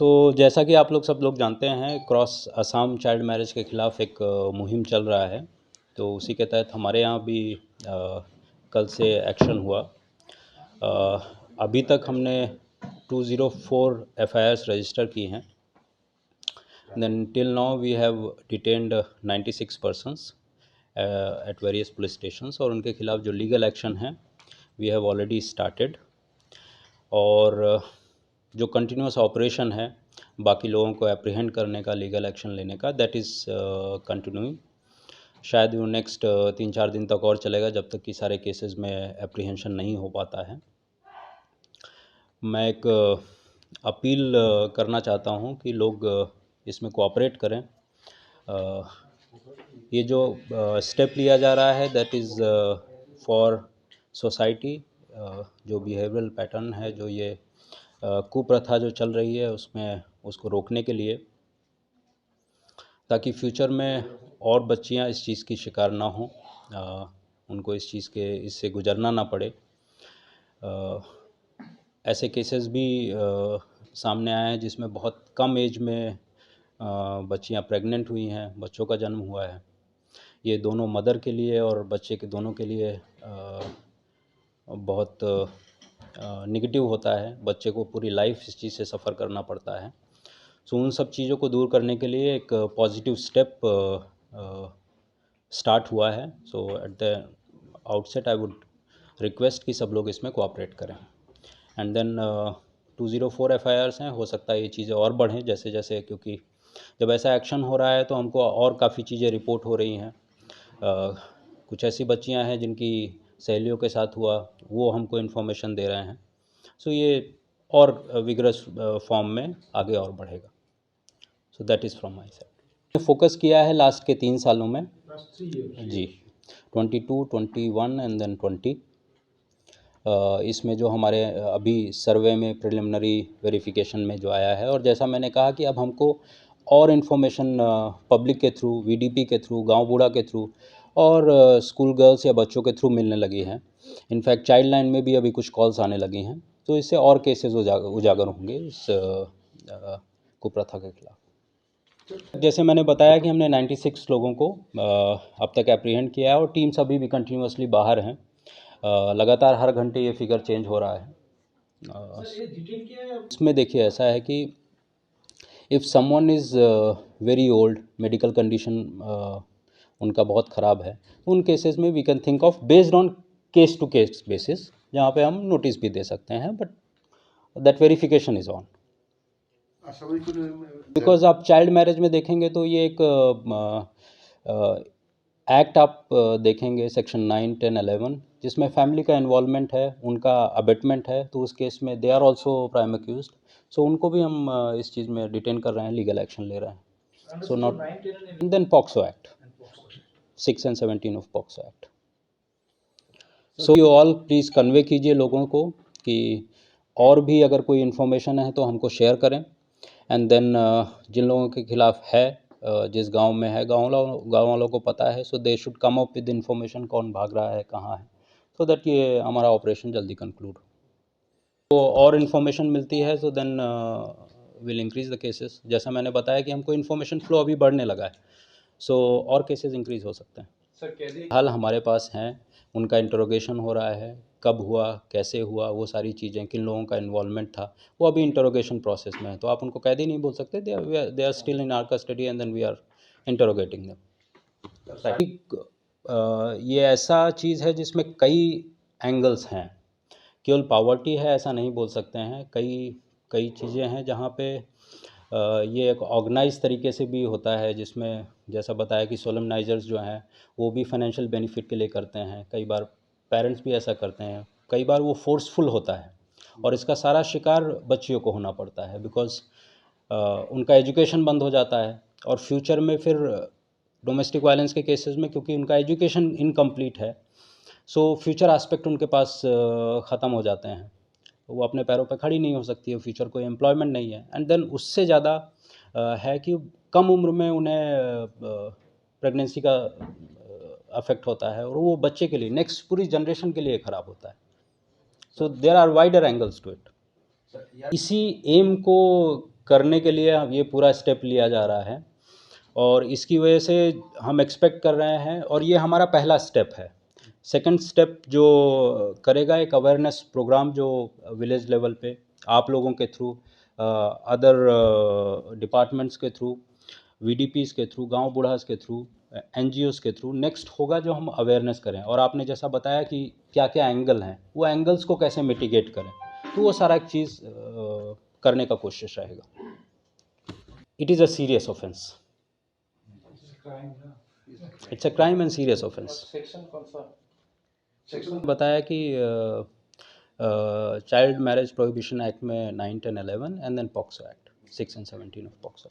जैसा कि आप लोग सब लोग जानते हैं, क्रॉस असम चाइल्ड मैरिज के ख़िलाफ़ एक मुहिम चल रहा है। तो उसी के तहत हमारे यहाँ भी कल से एक्शन हुआ। अभी तक हमने 204 एफआईआर्स रजिस्टर की हैं। Then till now we have detained 96 persons at various police stations, और उनके ख़िलाफ़ जो लीगल एक्शन है वी हैव ऑलरेडी स्टार्टेड। और जो कंटिन्यूस ऑपरेशन है बाकी लोगों को एप्रीहेंड करने का, लीगल एक्शन लेने का, दैट इज़ कंटिन्यूइंग। शायद वो नेक्स्ट 3-4 दिन तक और चलेगा, जब तक कि सारे केसेस में एप्रीहेंशन नहीं हो पाता है। मैं एक अपील करना चाहता हूँ कि लोग इसमें कोऑपरेट करें। ये जो स्टेप लिया जा रहा है दैट इज़ फॉर सोसाइटी। जो बिहेवियरल पैटर्न है, जो ये कुप्रथा जो चल रही है उसमें उसको रोकने के लिए, ताकि फ्यूचर में और बच्चियां इस चीज़ की शिकार ना हों, उनको इससे गुजरना ना पड़े। ऐसे केसेस भी सामने आए हैं जिसमें बहुत कम एज में बच्चियां प्रेग्नेंट हुई हैं, बच्चों का जन्म हुआ है। ये दोनों मदर के लिए और बच्चे के दोनों के लिए बहुत नेगेटिव होता है। बच्चे को पूरी लाइफ इस चीज़ से सफ़र करना पड़ता है। उन सब चीज़ों को दूर करने के लिए एक पॉजिटिव स्टेप स्टार्ट हुआ है। At the outset I would request कि सब लोग इसमें कोऑपरेट करें। एंड देन 204 एफआईआर्स हैं, हो सकता है ये चीज़ें और बढ़ें जैसे जैसे, क्योंकि जब ऐसा एक्शन हो रहा है तो हमको और काफ़ी चीज़ें रिपोर्ट हो रही हैं। कुछ ऐसी बच्चियां हैं जिनकी सहेलियों के साथ हुआ, वो हमको इन्फॉर्मेशन दे रहे हैं। ये और विगरस फॉर्म में आगे और बढ़ेगा। That is from my side. Focus किया है लास्ट के 3 सालों में जी, 22, 21 एंड देन 20। इसमें जो हमारे अभी सर्वे में प्रिलिमिनरी वेरिफिकेशन में जो आया है, और जैसा मैंने कहा कि अब हमको और इन्फॉर्मेशन पब्लिक के थ्रू, वीडीपी के थ्रू, गांव बूढ़ा के थ्रू और स्कूल गर्ल्स या बच्चों के थ्रू मिलने लगी हैं। इनफैक्ट चाइल्ड लाइन में भी अभी कुछ कॉल्स आने लगी हैं। तो इससे और केसेस उजागर होंगे इस कुप्रथा के खिलाफ। जैसे मैंने बताया कि हमने 96 लोगों को अब तक एप्रीहेंड किया है, और टीम्स अभी भी कंटिन्यूसली बाहर हैं। लगातार हर घंटे ये फिगर चेंज हो रहा है। इसमें देखिए ऐसा है कि if someone is very old, medical condition उनका बहुत ख़राब है, उन केसेस में we can think of based on case to case basis, जहाँ पे हम नोटिस भी दे सकते हैं, but that verification is on. Because आप चाइल्ड मैरिज में देखेंगे तो ये एक एक्ट आप देखेंगे सेक्शन 9, 10, 11, जिसमें फैमिली का इन्वॉल्वमेंट है, उनका अबेटमेंट है, तो उस केस में they are also prime accused. उनको भी हम इस चीज़ में डिटेन कर रहे हैं, लीगल एक्शन ले रहे हैं। Not then POCSO act 6 and 17 of POCSO act. You all please convey कीजिए लोगों को कि और भी अगर कोई इन्फॉर्मेशन है तो हमको शेयर करें। एंड देन जिन लोगों के खिलाफ है, जिस गांव में है, गांव वालों को पता है, so they should come up with information, कौन भाग रहा है, कहाँ है, सो दैट ये हमारा ऑपरेशन जल्दी कंक्लूड हो। तो और इन्फॉर्मेशन मिलती है so then will increase the cases. जैसा मैंने बताया कि हमको इन्फॉर्मेशन फ्लो अभी बढ़ने लगा है, और केसेस इंक्रीज हो सकते हैं। हाल हमारे पास हैं, उनका इंटरोगेशन हो रहा है, कब हुआ, कैसे हुआ, वो सारी चीज़ें, किन लोगों का इन्वॉल्वमेंट था, वो अभी इंटरोगेशन प्रोसेस में है। तो आप उनको कैदी नहीं बोल सकते, they are still in our custody and then we are interrogating them. ये ऐसा चीज़ है जिसमें कई एंगल्स हैं, केवल पावर्टी है ऐसा नहीं बोल सकते हैं। कई चीज़ें हैं जहाँ पे ये एक ऑर्गेनाइज तरीके से भी होता है, जिसमें जैसा बताया कि सोलमनाइजर्स जो हैं वो भी फाइनेंशियल बेनिफिट के लिए करते हैं। कई बार पेरेंट्स भी ऐसा करते हैं, कई बार वो फोर्सफुल होता है, और इसका सारा शिकार बच्चियों को होना पड़ता है। बिकॉज उनका एजुकेशन बंद हो जाता है, और फ्यूचर में फिर डोमेस्टिक वायलेंस के केसेस में, क्योंकि उनका एजुकेशन इनकम्प्लीट है, फ्यूचर एस्पेक्ट उनके पास ख़त्म हो जाते हैं। वो अपने पैरों पे खड़ी नहीं हो सकती है, फ्यूचर कोई एम्प्लॉयमेंट नहीं है। एंड देन उससे ज़्यादा है कि कम उम्र में उन्हें प्रेगनेंसी का अफेक्ट होता है, और वो बच्चे के लिए, नेक्स्ट पूरी जनरेशन के लिए ख़राब होता है। There are wider angles to it. इसी एम को करने के लिए ये पूरा स्टेप लिया जा रहा है, और इसकी वजह से हम एक्सपेक्ट कर रहे हैं, और ये हमारा पहला स्टेप है। सेकंड स्टेप जो करेगा, एक अवेयरनेस प्रोग्राम जो विलेज लेवल पे आप लोगों के थ्रू, अदर डिपार्टमेंट्स के थ्रू, वीडीपीज़ के थ्रू, गांव बूढ़ास के थ्रू, एनजीओज़ के थ्रू नेक्स्ट होगा, जो हम अवेयरनेस करें। और आपने जैसा बताया कि क्या क्या एंगल हैं, वो एंगल्स को कैसे मिटिगेट करें, तो वो सारा एक चीज़ करने का कोशिश रहेगा। It is a serious offence, it's a crime and serious offence. Section कौन सा? बताया कि चाइल्ड मैरिज प्रोहिबिशन एक्ट में 9, 10, 11 and then POCSO act 6 and 17 of POCSO.